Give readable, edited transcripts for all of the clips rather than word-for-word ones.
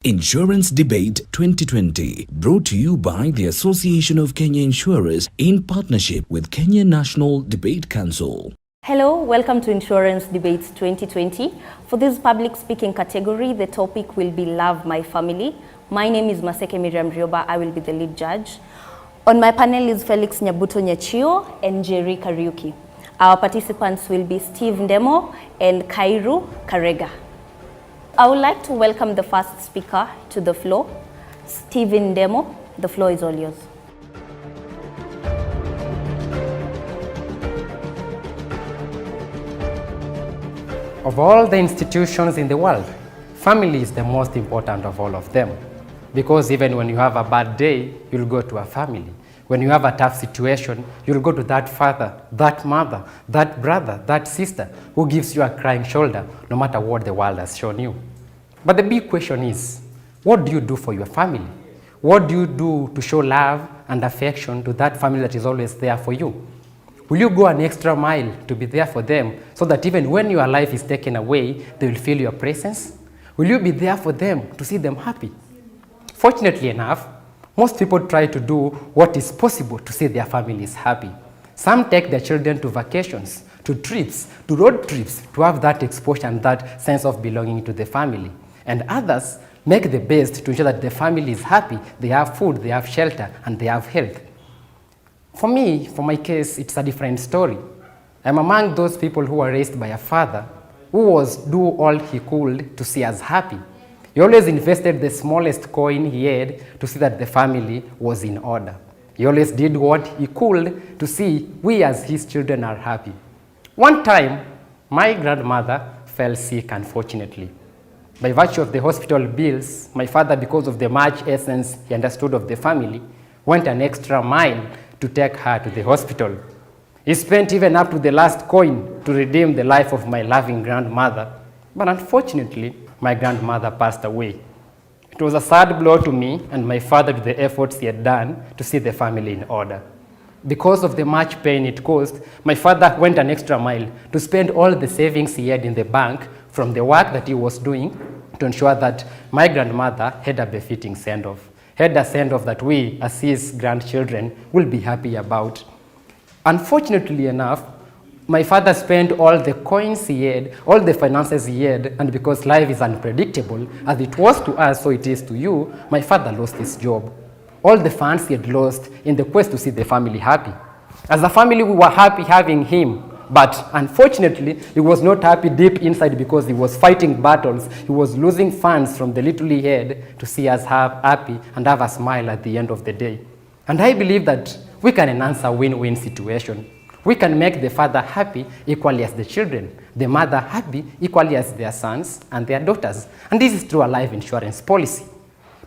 Insurance Debate 2020, brought to you by the Association of Kenya Insurers in partnership with Kenya National Debate Council. Hello, welcome to Insurance Debates 2020. For this public speaking category, the topic will be Love My Family. My name is Maseke Miriam Rioba. I will be the lead judge. On my panel is Felix Nyabuto Nyachio and Jerry Kariuki. Our participants will be Steve Ndemo and Kairu Karega. I would like to welcome the first speaker to the floor, Stephen Ndemo. The floor is all yours. Of all the institutions in the world, family is the most important of all of them. Because even when you have a bad day, you'll go to a family. When you have a tough situation, you'll go to that father, that mother, that brother, that sister who gives you a crying shoulder no matter what the world has shown you. But the big question is, what do you do for your family? What do you do to show love and affection to that family that is always there for you? Will you go an extra mile to be there for them so that even when your life is taken away, they will feel your presence? Will you be there for them to see them happy? Fortunately enough, most people try to do what is possible to see their families happy. Some take their children to vacations, to trips, to road trips, to have that exposure and that sense of belonging to the family. And others make the best to ensure that the family is happy, they have food, they have shelter, and they have health. For me, for my case, it's a different story. I'm among those people who were raised by a father who was do all he could to see us happy. He always invested the smallest coin he had to see that the family was in order. He always did what he could to see we as his children are happy. One time, my grandmother fell sick, unfortunately. By virtue of the hospital bills, my father, because of the much essence he understood of the family, went an extra mile to take her to the hospital. He spent even up to the last coin to redeem the life of my loving grandmother. But unfortunately, my grandmother passed away. It was a sad blow to me and my father to the efforts he had done to see the family in order. Because of the much pain it caused, my father went an extra mile to spend all the savings he had in the bank from the work that he was doing to ensure that my grandmother had a befitting send-off, had a send-off that we, as his grandchildren, will be happy about. Unfortunately enough, my father spent all the coins he had, all the finances he had, and because life is unpredictable, as it was to us, so it is to you, my father lost his job. All the funds he had lost in the quest to see the family happy. As a family, we were happy having him, but unfortunately, he was not happy deep inside because he was fighting battles. He was losing funds from the little he had to see us happy and have a smile at the end of the day. And I believe that we can enhance a win-win situation. We can make the father happy equally as the children, the mother happy equally as their sons and their daughters. And this is through a life insurance policy.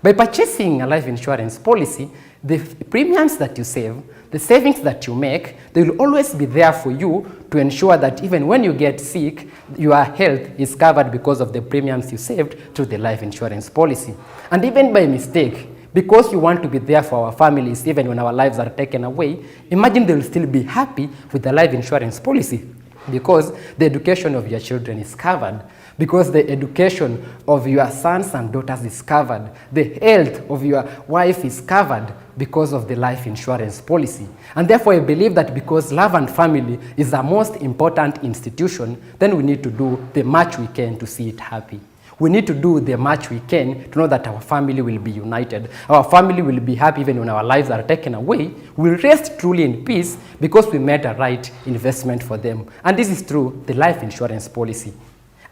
By purchasing a life insurance policy, the premiums that you save, the savings that you make, they will always be there for you to ensure that even when you get sick, your health is covered because of the premiums you saved through the life insurance policy. And even by mistake, because you want to be there for our families even when our lives are taken away, imagine they will still be happy with the life insurance policy because the education of your children is covered, because the education of your sons and daughters is covered, the health of your wife is covered because of the life insurance policy. And therefore I believe that because love and family is the most important institution, then we need to do the much we can to see it happy. We need to do the much we can to know that our family will be united. Our family will be happy even when our lives are taken away. We'll rest truly in peace because we made a right investment for them. And this is through the life insurance policy.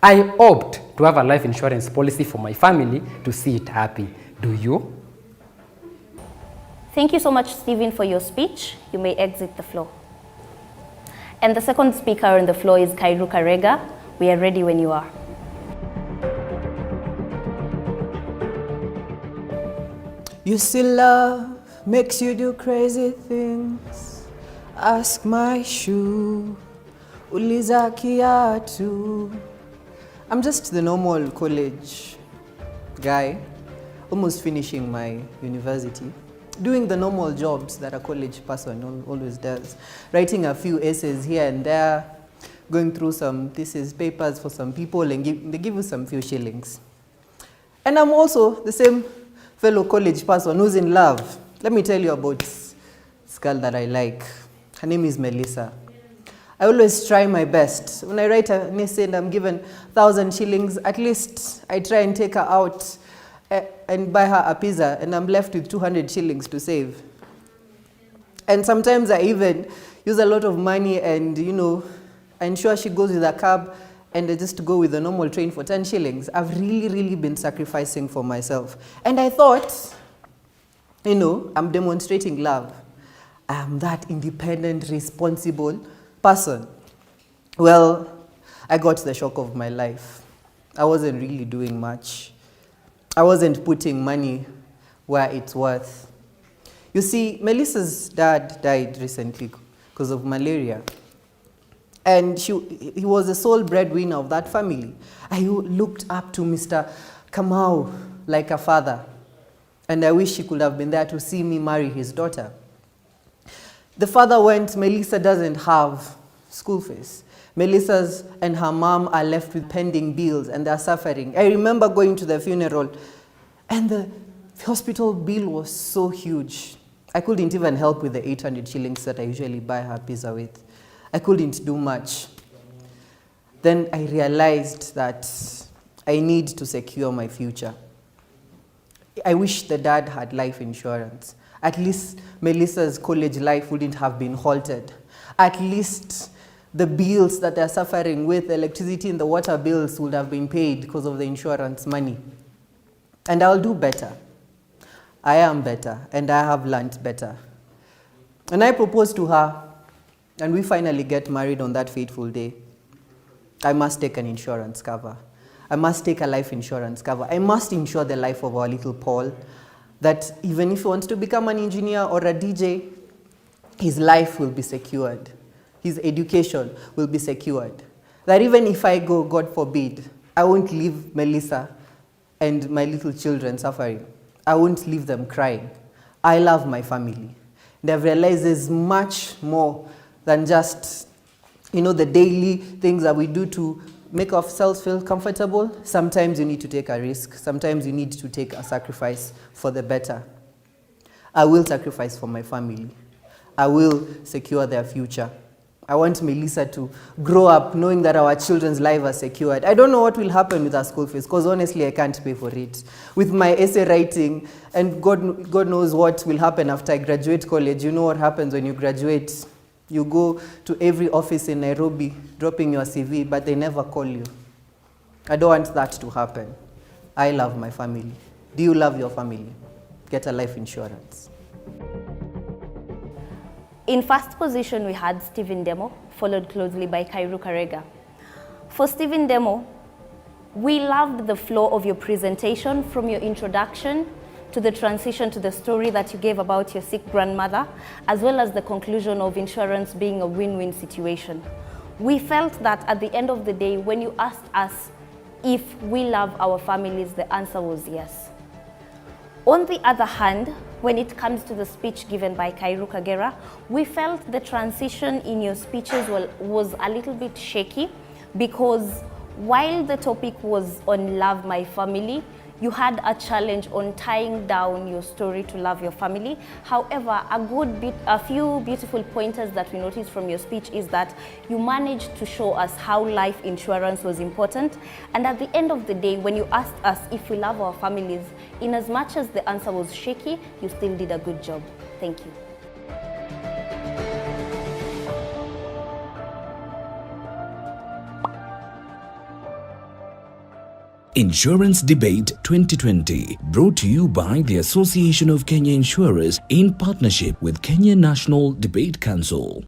I opt to have a life insurance policy for my family to see it happy. Do you? Thank you so much, Stephen, for your speech. You may exit the floor. And the second speaker on the floor is Kairu Karega. We are ready when you are. You see, love makes you do crazy things. Ask my shoe, uliza kiatu. I'm just the normal college guy, almost finishing my university, doing the normal jobs that a college person always does, writing a few essays here and there, going through some thesis papers for some people, and they give you some few shillings. And I'm also the same fellow college person who's in love. Let me tell you about this girl that I like. Her name is Melissa. I always try my best. When I write an essay and I'm given 1,000 shillings, at least I try and take her out and buy her a pizza, and I'm left with 200 shillings to save. And sometimes I even use a lot of money and, I ensure she goes with a cab and I just go with a normal train for 10 shillings. I've really been sacrificing for myself. And I thought, I'm demonstrating love. I'm that independent, responsible person. Well, I got the shock of my life. I wasn't really doing much. I wasn't putting money where it's worth. You see, Melissa's dad died recently because of malaria. And he was the sole breadwinner of that family. I looked up to Mr. Kamau like a father. And I wish he could have been there to see me marry his daughter. The father went, Melissa doesn't have school fees. Melissa's and her mom are left with pending bills and they're suffering. I remember going to the funeral and the hospital bill was so huge. I couldn't even help with the 800 shillings that I usually buy her pizza with. I couldn't do much. Then I realized that I need to secure my future. I wish the dad had life insurance. At least Melissa's college life wouldn't have been halted. At least the bills that they're suffering with, the electricity and the water bills, would have been paid because of the insurance money. And I'll do better. I am better, and I have learned better. And I proposed to her, and we finally get married on that fateful day. I must take an insurance cover. I must take a life insurance cover. I must insure the life of our little Paul, that even if he wants to become an engineer or a DJ, his life will be secured. His education will be secured. That even if I go, God forbid, I won't leave Melissa and my little children suffering. I won't leave them crying. I love my family. And I've realized there's much more than just, the daily things that we do to make ourselves feel comfortable. Sometimes you need to take a risk. Sometimes you need to take a sacrifice for the better. I will sacrifice for my family. I will secure their future. I want Melissa to grow up knowing that our children's lives are secured. I don't know what will happen with our school fees, because honestly, I can't pay for it. With my essay writing, and God knows what will happen after I graduate college. You know what happens when you graduate. You go to every office in Nairobi, dropping your CV, but they never call you. I don't want that to happen. I love my family. Do you love your family? Get a life insurance. In first position, we had Stephen Demo, followed closely by Kairu Karega. For Stephen Demo, we loved the flow of your presentation from your introduction to the transition to the story that you gave about your sick grandmother, as well as the conclusion of insurance being a win-win situation. We felt that at the end of the day, when you asked us if we love our families, the answer was yes. On the other hand, when it comes to the speech given by Kairu Kagera, we felt the transition in your speeches was a little bit shaky, because while the topic was on love my family, you had a challenge on tying down your story to love your family. However, a few beautiful pointers that we noticed from your speech is that you managed to show us how life insurance was important. And at the end of the day, when you asked us if we love our families, in as much as the answer was shaky, you still did a good job. Thank you. Insurance Debate 2020, brought to you by the Association of Kenya Insurers in partnership with Kenya National Debate Council.